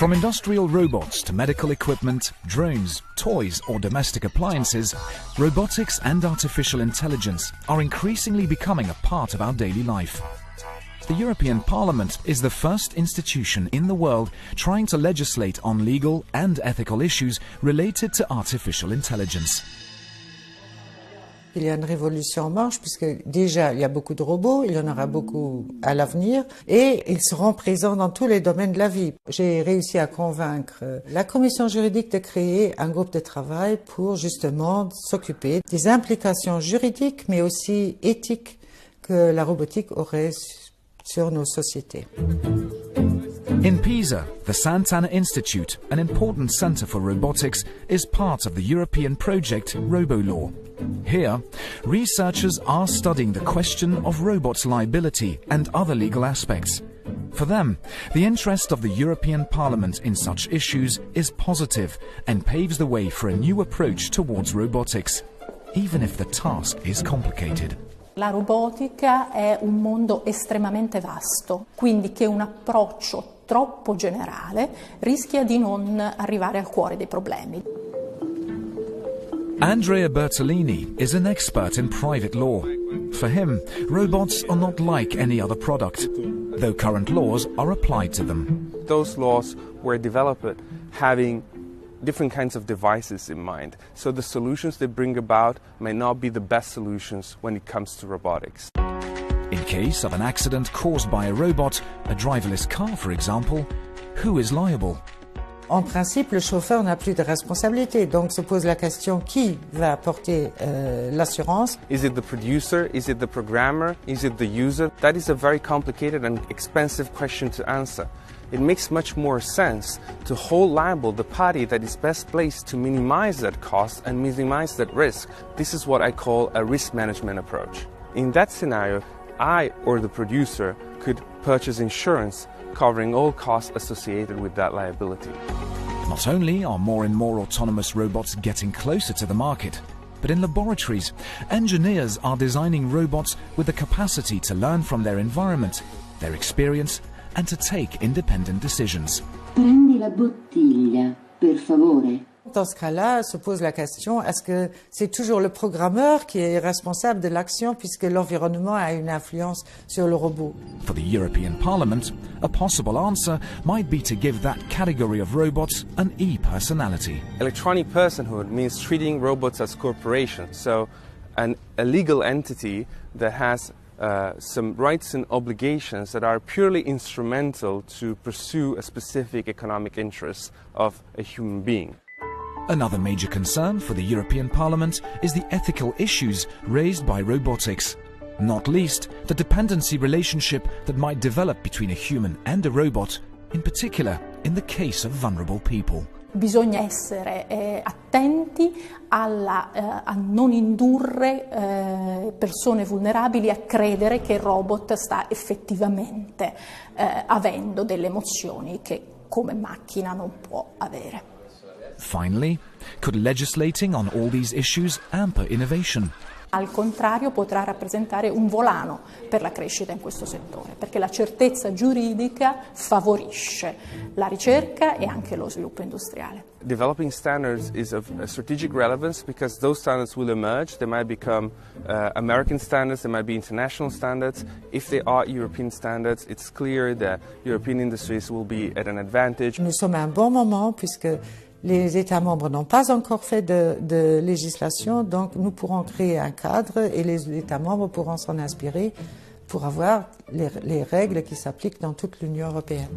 From industrial robots to medical equipment, drones, toys or domestic appliances, robotics and artificial intelligence are increasingly becoming a part of our daily life. The European Parliament is the first institution in the world trying to legislate on legal and ethical issues related to artificial intelligence. Il y a une révolution en marche puisque déjà il y a beaucoup de robots, il y en aura beaucoup à l'avenir et ils seront présents dans tous les domaines de la vie. J'ai réussi à convaincre la commission juridique de créer un groupe de travail pour justement s'occuper des implications juridiques mais aussi éthiques que la robotique aurait sur nos sociétés. In Pisa, the Sant'Anna Institute, an important centre for robotics, is part of the European project RoboLaw. Here, researchers are studying the question of robots' liability and other legal aspects. For them, the interest of the European Parliament in such issues is positive and paves the way for a new approach towards robotics, even if the task is complicated. La robotica è un mondo estremamente vasto, quindi che un approccio troppo generale rischia di non arrivare al cuore dei problemi. Andrea Bertolini is an expert in private law. For him, robots are not like any other product, though current laws are applied to them. Those laws were developed having different kinds of devices in mind, so the solutions they bring about may not be the best solutions when it comes to robotics. In case of an accident caused by a robot, a driverless car for example, who is liable? En principe, le chauffeur n'a plus de responsabilité, donc se pose la question qui va porter l'assurance. Is it the producer? Is it the programmer? Is it the user? That is a very complicated and expensive question to answer. It makes much more sense to hold liable the party that is best placed to minimize that cost and minimize that risk. This is what I call a risk management approach. In that scenario, I or the producer could purchase insurance covering all costs associated with that liability. Not only are more and more autonomous robots getting closer to the market, but in laboratories, engineers are designing robots with the capacity to learn from their environment, their experience, and to take independent decisions. Prendi la bottiglia, per favore. Dans ce cas-là, se pose la question, est-ce que c'est toujours le programmeur qui est responsable de l'action puisque l'environnement a une influence sur le robot? For the European Parliament, a possible answer might be to give that category of robots an e-personality. Electronic personhood means treating robots as corporations, so a legal entity that has some rights and obligations that are purely instrumental to pursue a specific economic interest of a human being. Another major concern for the European Parliament is the ethical issues raised by robotics, not least the dependency relationship that might develop between a human and a robot, in particular in the case of vulnerable people. Bisogna essere attenti a non indurre persone vulnerabili a credere che il robot sta effettivamente avendo delle emozioni che come macchina non può avere. Finally, could legislating on all these issues hamper innovation? Al contrario, potrà rappresentare un volano per la crescita in questo settore, perché la certezza giuridica favorisce la ricerca e anche lo sviluppo industriale. Developing standards is of strategic relevance because those standards will emerge. They might become American standards, they might be international standards. If they are European standards, it's clear that European industries will be at an advantage. Nous sommes à un bon moment puisque les États membres n'ont pas encore fait de législation, donc nous pourrons créer un cadre et les États membres pourront s'en inspirer pour avoir les règles qui s'appliquent dans toute l'Union européenne.